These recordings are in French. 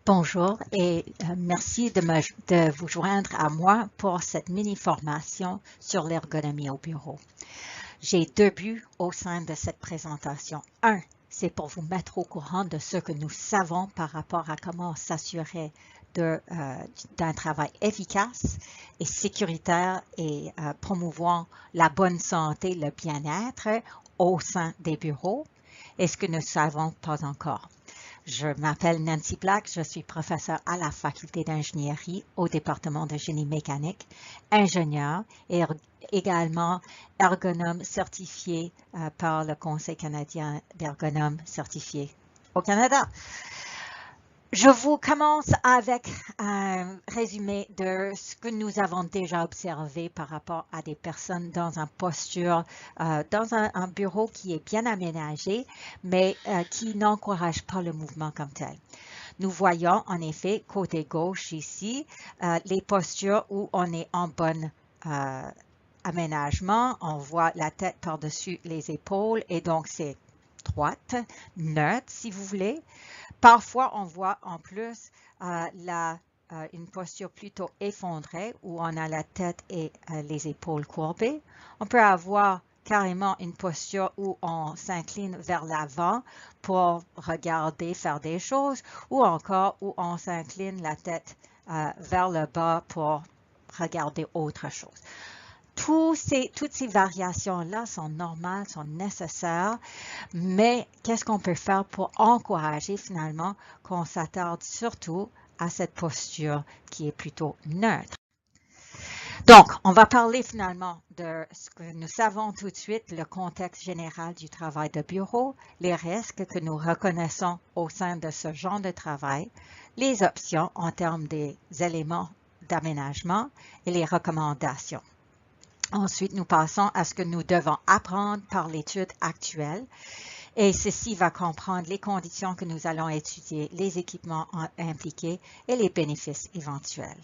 Bonjour et merci de vous joindre à moi pour cette mini-formation sur l'ergonomie au bureau. J'ai deux buts au sein de cette présentation. Un, c'est pour vous mettre au courant de ce que nous savons par rapport à comment s'assurer d'un travail efficace et sécuritaire et promouvant la bonne santé, le bien-être au sein des bureaux et ce que nous ne savons pas encore. Je m'appelle Nancy Black, je suis professeure à la faculté d'ingénierie au département de génie mécanique, ingénieur et également ergonome certifié par le Conseil canadien d'ergonomes certifiés au Canada. Je vous commence avec un résumé de ce que nous avons déjà observé par rapport à des personnes dans une posture, dans un bureau qui est bien aménagé, mais qui n'encourage pas le mouvement comme tel. Nous voyons en effet, côté gauche ici, les postures où on est en bon aménagement. On voit la tête par-dessus les épaules et donc c'est droite, neutre si vous voulez. Parfois, on voit en plus une posture plutôt effondrée où on a la tête et les épaules courbées. On peut avoir carrément une posture où on s'incline vers l'avant pour regarder, faire des choses, ou encore où on s'incline la tête vers le bas pour regarder autre chose. Toutes ces variations-là sont normales, sont nécessaires, mais qu'est-ce qu'on peut faire pour encourager finalement qu'on s'attarde surtout à cette posture qui est plutôt neutre? Donc, on va parler finalement de ce que nous savons tout de suite, le contexte général du travail de bureau, les risques que nous reconnaissons au sein de ce genre de travail, les options en termes des éléments d'aménagement et les recommandations. Ensuite, nous passons à ce que nous devons apprendre par l'étude actuelle et ceci va comprendre les conditions que nous allons étudier, les équipements impliqués et les bénéfices éventuels.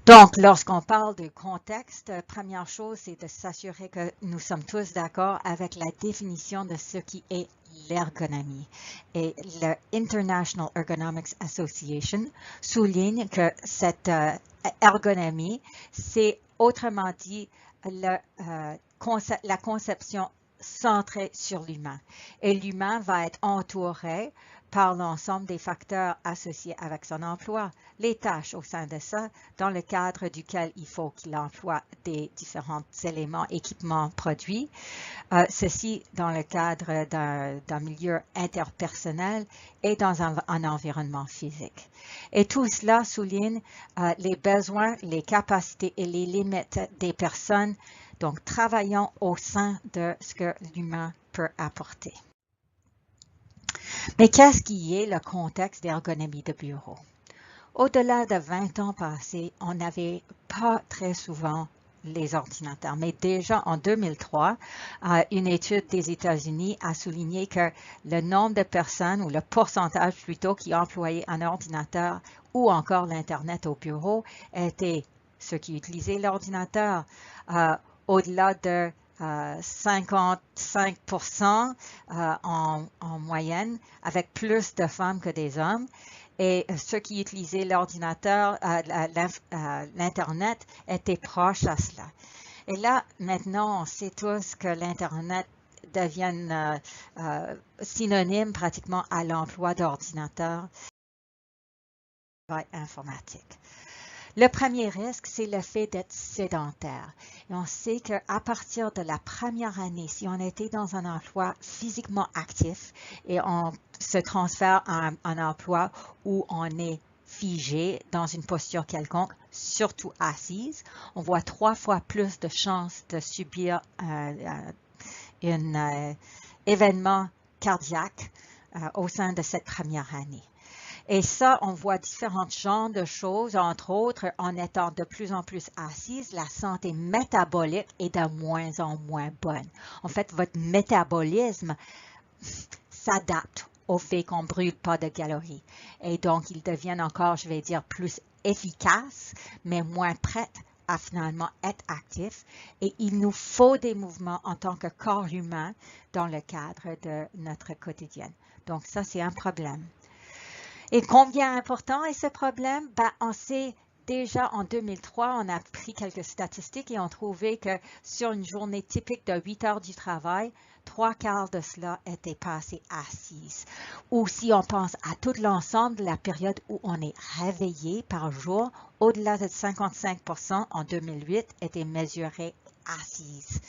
Donc, lorsqu'on parle de contexte, première chose, c'est de s'assurer que nous sommes tous d'accord avec la définition de ce qui est l'ergonomie. Et le International Ergonomics Association souligne que cette ergonomie, c'est autrement dit la conception centrée sur l'humain. Et l'humain va être entouré par l'ensemble des facteurs associés avec son emploi, les tâches au sein de ça, dans le cadre duquel il faut qu'il emploie des différents éléments, équipements, produits. Ceci dans le cadre d'un milieu interpersonnel et dans un environnement physique. Et tout cela souligne les besoins, les capacités et les limites des personnes, donc travaillant au sein de ce que l'humain peut apporter. Mais qu'est-ce qui est le contexte d'ergonomie de bureau? Au-delà de 20 ans passés, on n'avait pas très souvent les ordinateurs. Mais déjà en 2003, une étude des États-Unis a souligné que le nombre de personnes, ou le pourcentage plutôt, qui employaient un ordinateur ou encore l'Internet au bureau était ceux qui utilisaient l'ordinateur au-delà de 55% en moyenne, avec plus de femmes que des hommes. Et ceux qui utilisaient l'ordinateur, l'Internet, étaient proches à cela. Et là, maintenant, on sait tous que l'Internet devient synonyme pratiquement à l'emploi d'ordinateur informatique. Le premier risque, c'est le fait d'être sédentaire. Et on sait qu'à partir de la première année, si on était dans un emploi physiquement actif et on se transfère à un emploi où on est figé dans une posture quelconque, surtout assise, on voit 3 fois plus de chances de subir un événement cardiaque au sein de cette première année. Et ça, on voit différents genres de choses, entre autres, en étant de plus en plus assise, la santé métabolique est de moins en moins bonne. En fait, votre métabolisme s'adapte au fait qu'on ne brûle pas de calories. Et donc, ils deviennent encore, je vais dire, plus efficaces, mais moins prêtes à finalement être actifs. Et il nous faut des mouvements en tant que corps humain dans le cadre de notre quotidien. Donc, ça, c'est un problème. Et combien important est ce problème? Ben, on sait déjà en 2003, on a pris quelques statistiques et on trouvait que sur une journée typique de 8 heures du travail, 3/4 de cela était passé assise. Ou si on pense à tout l'ensemble de la période où on est réveillé par jour, au-delà de 55% en 2008 était mesuré assise.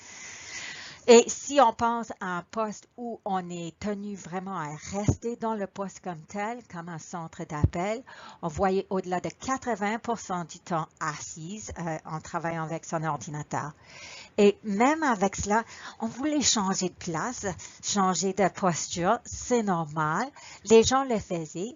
Et si on pense à un poste où on est tenu vraiment à rester dans le poste comme tel, comme un centre d'appel, on voyait au-delà de 80% du temps assise en travaillant avec son ordinateur. Et même avec cela, on voulait changer de place, changer de posture, c'est normal. Les gens le faisaient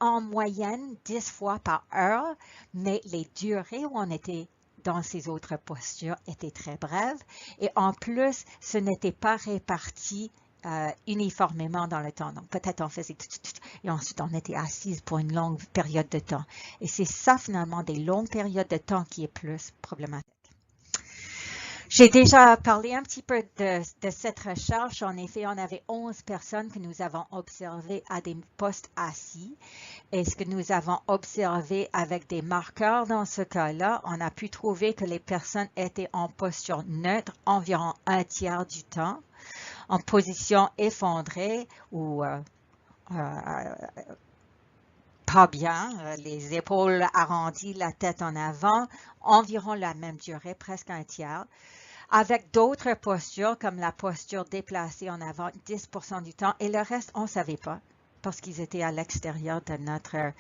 en moyenne 10 fois par heure, mais les durées où on était dans ces autres postures étaient très brèves et en plus, ce n'était pas réparti uniformément dans le temps. Donc, peut-être on faisait et ensuite on était assise pour une longue période de temps. Et c'est ça finalement, des longues périodes de temps qui est plus problématique. J'ai déjà parlé un petit peu de cette recherche. En effet, on avait 11 personnes que nous avons observées à des postes assis. Et ce que nous avons observé avec des marqueurs dans ce cas-là, on a pu trouver que les personnes étaient en posture neutre environ un tiers du temps, en position effondrée ou pas bien, les épaules arrondies, la tête en avant, environ la même durée, presque un tiers. Avec d'autres postures, comme la posture déplacée en avant 10% du temps, et le reste, on ne savait pas, parce qu'ils étaient à l'extérieur de notre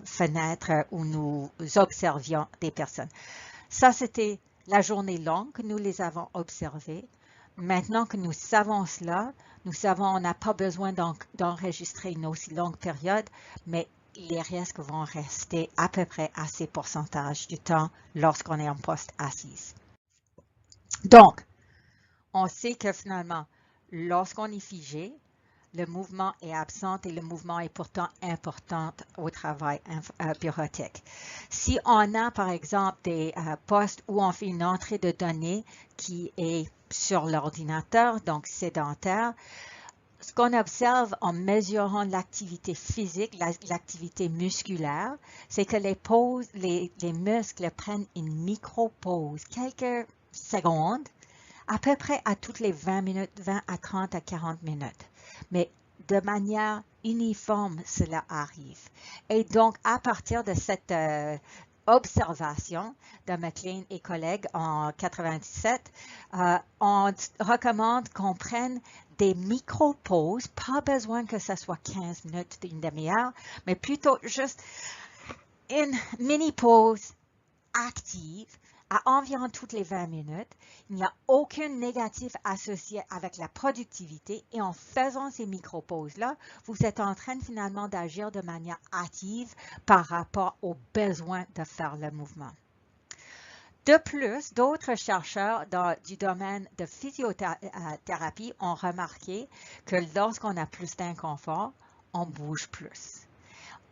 fenêtre où nous observions des personnes. Ça, c'était la journée longue que nous les avons observées. Maintenant que nous savons cela, nous savons qu'on n'a pas besoin d'enregistrer une aussi longue période, mais les risques vont rester à peu près à ces pourcentages du temps lorsqu'on est en poste assise. Donc, on sait que finalement, lorsqu'on est figé, le mouvement est absent et le mouvement est pourtant important au travail bureautique. Si on a, par exemple, des postes où on fait une entrée de données qui est sur l'ordinateur, donc sédentaire, ce qu'on observe en mesurant l'activité physique, l'activité musculaire, c'est que les muscles prennent une micro-pause, quelques secondes, à peu près à toutes les 20 minutes, 20 à 30 à 40 minutes. Mais de manière uniforme, cela arrive. Et donc, à partir de cette observation de McLean et collègues en 97, on recommande qu'on prenne des micro-pauses, pas besoin que ce soit 15 minutes, une demi-heure, mais plutôt juste une mini-pause active à environ toutes les 20 minutes. Il n'y a aucun négatif associé avec la productivité et en faisant ces micro-pauses-là, vous êtes en train finalement d'agir de manière active par rapport aux besoins de faire le mouvement. De plus, d'autres chercheurs du domaine de physiothérapie ont remarqué que lorsqu'on a plus d'inconfort, on bouge plus.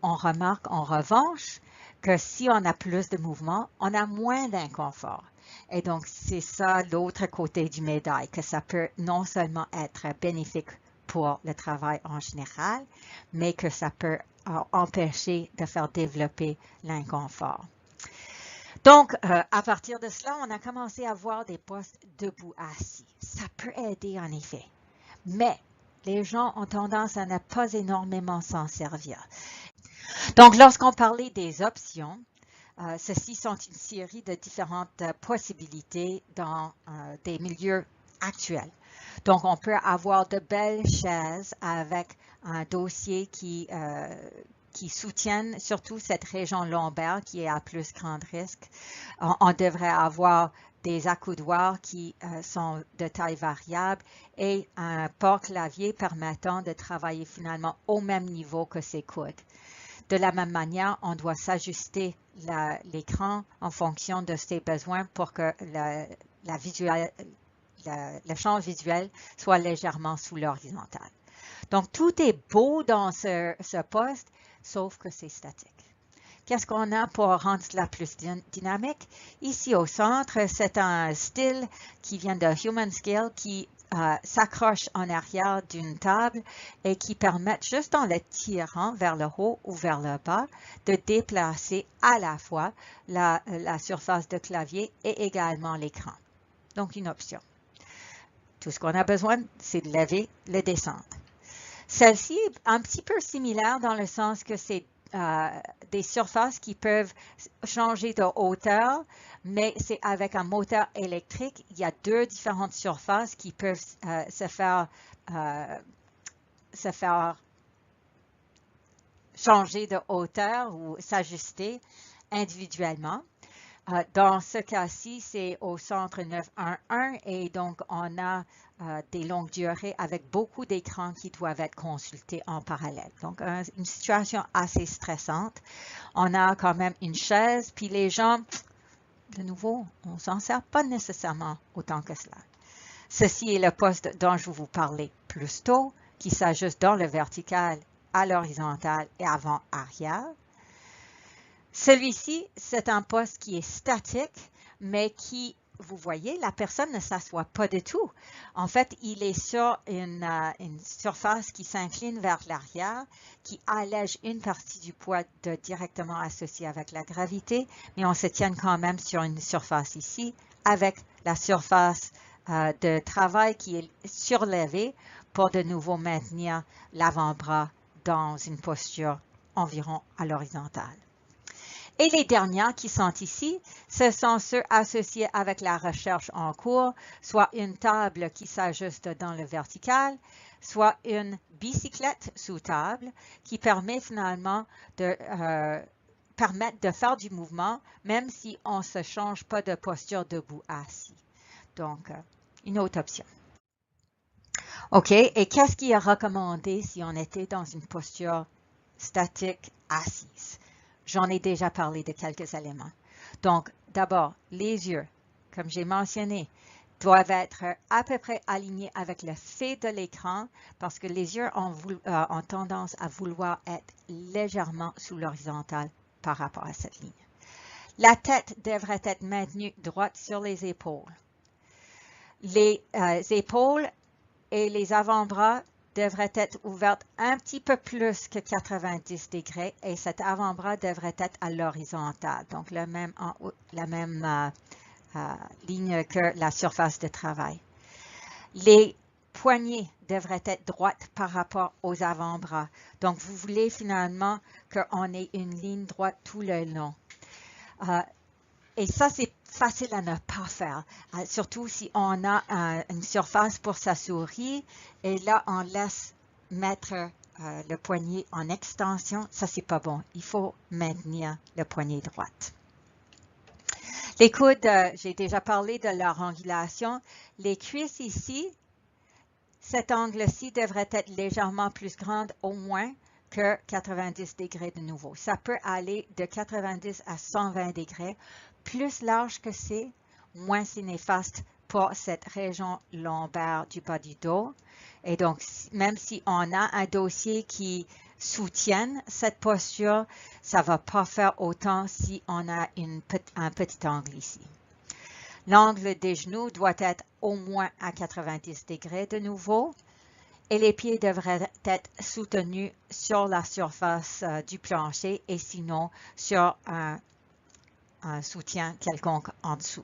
On remarque en revanche que si on a plus de mouvement, on a moins d'inconfort. Et donc, c'est ça l'autre côté du médaille, que ça peut non seulement être bénéfique pour le travail en général, mais que ça peut empêcher de faire développer l'inconfort. Donc, à partir de cela, on a commencé à voir des postes debout assis. Ça peut aider en effet, mais les gens ont tendance à ne pas énormément s'en servir. Donc, lorsqu'on parlait des options, ceci sont une série de différentes possibilités dans des milieux actuels. Donc, on peut avoir de belles chaises avec un dossier qui soutiennent surtout cette région lombaire qui est à plus grand risque. On devrait avoir des accoudoirs qui sont de taille variable et un port-clavier permettant de travailler finalement au même niveau que ses coudes. De la même manière, on doit s'ajuster l'écran en fonction de ses besoins pour que le champ visuel soit légèrement sous l'horizontale. Donc, tout est beau dans ce poste, sauf que c'est statique. Qu'est-ce qu'on a pour rendre cela plus dynamique? Ici au centre, c'est un style qui vient de Human Scale qui s'accrochent en arrière d'une table et qui permettent, juste en les tirant vers le haut ou vers le bas, de déplacer à la fois la surface de clavier et également l'écran. Donc, une option. Tout ce qu'on a besoin, c'est de lever, le descendre. Celle-ci est un petit peu similaire dans le sens que c'est des surfaces qui peuvent changer de hauteur, mais c'est avec un moteur électrique. Il y a deux différentes surfaces qui peuvent se faire changer de hauteur ou s'ajuster individuellement. Dans ce cas-ci, c'est au centre 911 et donc on a des longues durées avec beaucoup d'écrans qui doivent être consultés en parallèle. Donc, une situation assez stressante. On a quand même une chaise, puis les gens, de nouveau, on ne s'en sert pas nécessairement autant que cela. Ceci est le poste dont je vous parlais plus tôt, qui s'ajuste dans le vertical, à l'horizontale et avant-arrière. Celui-ci, c'est un poste qui est statique, mais qui, vous voyez, la personne ne s'assoit pas du tout. En fait, il est sur une surface qui s'incline vers l'arrière, qui allège une partie du poids directement associé avec la gravité, mais on se tient quand même sur une surface ici, avec la surface de travail qui est surlevée pour de nouveau maintenir l'avant-bras dans une posture environ à l'horizontale. Et les dernières qui sont ici, ce sont ceux associés avec la recherche en cours, soit une table qui s'ajuste dans le vertical, soit une bicyclette sous table qui permet finalement de permettre de faire du mouvement même si on ne se change pas de posture debout assis. Donc, une autre option. OK, et qu'est-ce qui est recommandé si on était dans une posture statique assise? J'en ai déjà parlé de quelques éléments. Donc, d'abord, les yeux, comme j'ai mentionné, doivent être à peu près alignés avec le fait de l'écran parce que les yeux ont tendance à vouloir être légèrement sous l'horizontale par rapport à cette ligne. La tête devrait être maintenue droite sur les épaules. Les épaules et les avant-bras devrait être ouverte un petit peu plus que 90 degrés et cet avant-bras devrait être à l'horizontale, donc la même ligne que la surface de travail. Les poignets devraient être droites par rapport aux avant-bras. Donc, vous voulez finalement qu'on ait une ligne droite tout le long. Et ça, c'est facile à ne pas faire, surtout si on a une surface pour sa souris et là, on laisse mettre le poignet en extension. Ça, c'est pas bon. Il faut maintenir le poignet droite. Les coudes, j'ai déjà parlé de leur angulation. Les cuisses ici, cet angle-ci devrait être légèrement plus grande, au moins que 90 degrés de nouveau. Ça peut aller de 90 à 120 degrés. Plus large que c'est, moins c'est néfaste pour cette région lombaire du bas du dos. Et donc, même si on a un dossier qui soutienne cette posture, ça ne va pas faire autant si on a un petit angle ici. L'angle des genoux doit être au moins à 90 degrés de nouveau. Et les pieds devraient être soutenus sur la surface du plancher et sinon sur un soutien quelconque en dessous.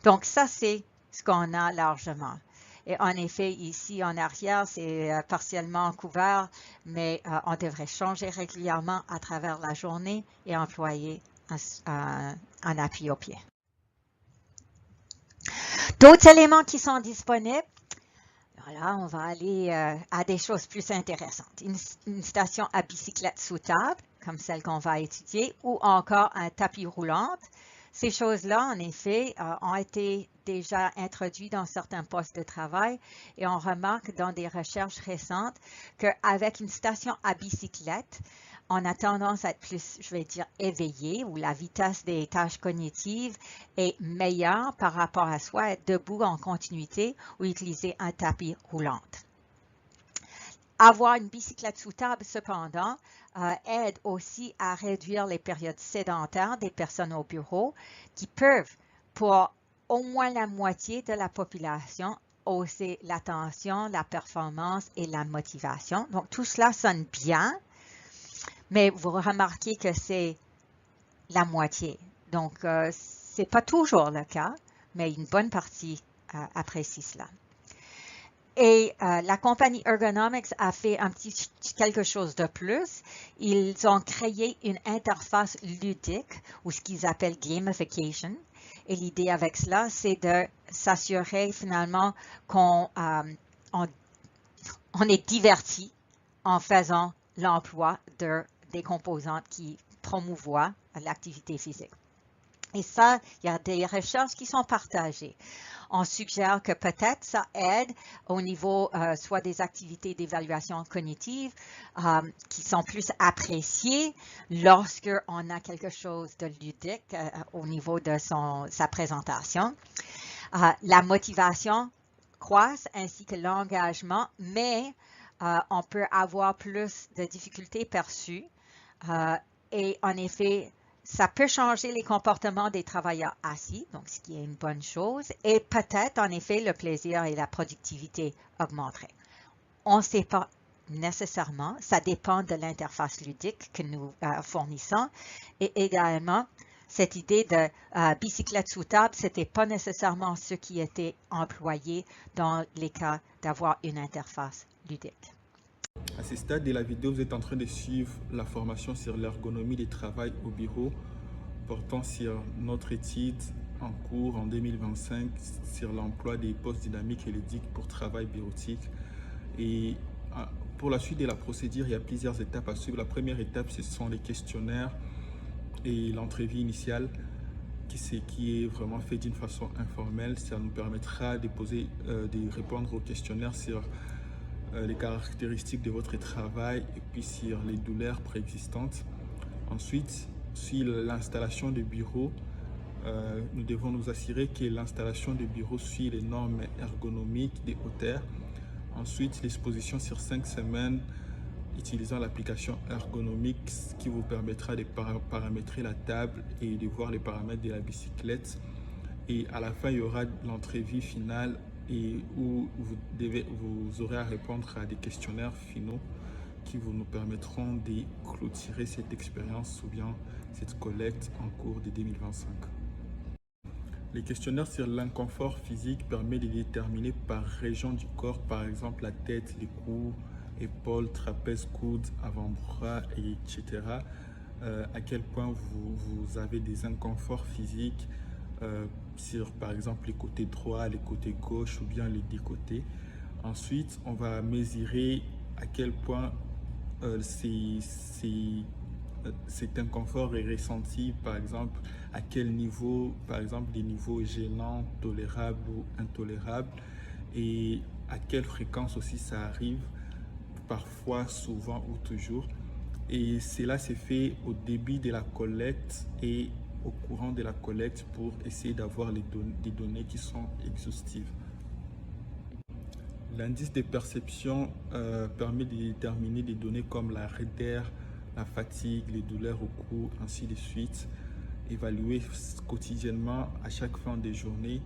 Donc, ça, c'est ce qu'on a largement. Et en effet, ici en arrière, c'est partiellement couvert, mais on devrait changer régulièrement à travers la journée et employer un appui au pied. D'autres éléments qui sont disponibles. Voilà, on va aller à des choses plus intéressantes. Une station à bicyclette sous table, comme celle qu'on va étudier, ou encore un tapis roulant. Ces choses-là, en effet, ont été déjà introduites dans certains postes de travail et on remarque dans des recherches récentes qu'avec une station à bicyclette, on a tendance à être plus, je vais dire, éveillé ou la vitesse des tâches cognitives est meilleure par rapport à soit être debout en continuité ou utiliser un tapis roulant. Avoir une bicyclette sous table, cependant, aide aussi à réduire les périodes sédentaires des personnes au bureau qui peuvent, pour au moins la moitié de la population, hausser l'attention, la performance et la motivation. Donc, tout cela sonne bien, mais vous remarquez que c'est la moitié. Donc, c'est pas toujours le cas, mais une bonne partie apprécie cela. Et la compagnie Ergonomics a fait quelque chose de plus. Ils ont créé une interface ludique ou ce qu'ils appellent gamification. Et l'idée avec cela, c'est de s'assurer finalement qu'on est diverti en faisant l'emploi des composantes qui promouvoient l'activité physique. Et ça, il y a des recherches qui sont partagées. On suggère que peut-être ça aide au niveau soit des activités d'évaluation cognitive qui sont plus appréciées lorsqu'on a quelque chose de ludique au niveau de sa présentation. La motivation croisse ainsi que l'engagement, mais on peut avoir plus de difficultés perçues et en effet, ça peut changer les comportements des travailleurs assis, donc ce qui est une bonne chose, et peut-être, en effet, le plaisir et la productivité augmenteraient. On ne sait pas nécessairement, ça dépend de l'interface ludique que nous fournissons, et également, cette idée de bicyclette sous table, ce n'était pas nécessairement ce qui était employé dans les cas d'avoir une interface ludique. À ce stade de la vidéo, vous êtes en train de suivre la formation sur l'ergonomie du travail au bureau portant sur notre étude en cours en 2025 sur l'emploi des postes dynamiques et ludiques pour travail bureautique. Et pour la suite de la procédure, il y a plusieurs étapes à suivre. La première étape, ce sont les questionnaires et l'entrevue initiale qui est vraiment fait d'une façon informelle. Ça nous permettra de répondre aux questionnaires sur les caractéristiques de votre travail et puis sur les douleurs préexistantes. Ensuite, sur l'installation de bureau, nous devons nous assurer que l'installation de bureau suit les normes ergonomiques des hauteurs. Ensuite, l'exposition sur 5 semaines utilisant l'application ergonomique qui vous permettra de paramétrer la table et de voir les paramètres de la bicyclette. Et à la fin, il y aura l'entrevue finale et où vous aurez à répondre à des questionnaires finaux qui nous permettront de clôturer cette expérience ou bien cette collecte en cours de 2025. Les questionnaires sur l'inconfort physique permettent de déterminer par région du corps, par exemple la tête, les coudes, épaules, trapèzes, coudes, avant-bras, etc. À quel point vous avez des inconforts physiques sur par exemple les côtés droits, les côtés gauche ou bien les deux côtés. Ensuite, on va mesurer à quel point cet inconfort est ressenti, par exemple à quel niveau, par exemple des niveaux gênants, tolérables ou intolérables, et à quelle fréquence aussi ça arrive, parfois, souvent ou toujours. Et cela s'est fait au début de la collecte et au courant de la collecte pour essayer d'avoir des données qui sont exhaustives. L'indice de perception permet de déterminer des données comme la raideur, la fatigue, les douleurs au cou, ainsi de suite, évaluées quotidiennement à chaque fin de journée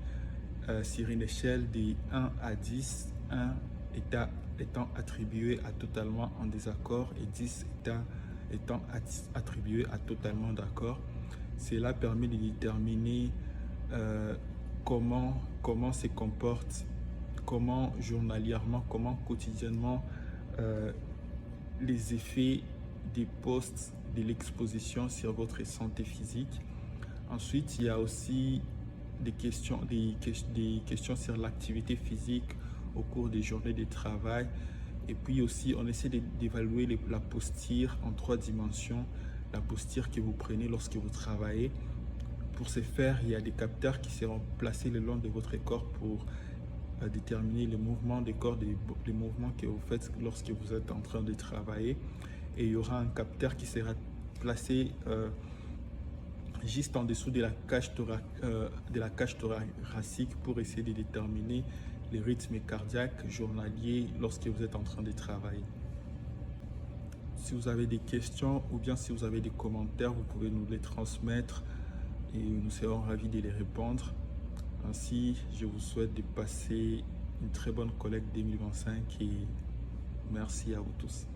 sur une échelle de 1 à 10, 1 étant attribué à totalement en désaccord et 10 étant attribué à totalement d'accord. Cela permet de déterminer comment se comporte, comment journalièrement, comment quotidiennement les effets des postes de l'exposition sur votre santé physique. Ensuite, il y a aussi des questions sur l'activité physique au cours des journées de travail. Et puis aussi, on essaie d'évaluer la posture en 3 dimensions, la posture que vous prenez lorsque vous travaillez. Pour ce faire, il y a des capteurs qui seront placés le long de votre corps pour déterminer les mouvements du corps, les mouvements que vous faites lorsque vous êtes en train de travailler. Et il y aura un capteur qui sera placé juste en dessous de la cage thoracique pour essayer de déterminer les rythmes cardiaques journaliers lorsque vous êtes en train de travailler. Si vous avez des questions ou bien si vous avez des commentaires, vous pouvez nous les transmettre et nous serons ravis de les répondre. Ainsi, je vous souhaite de passer une très bonne collecte 2025 et merci à vous tous.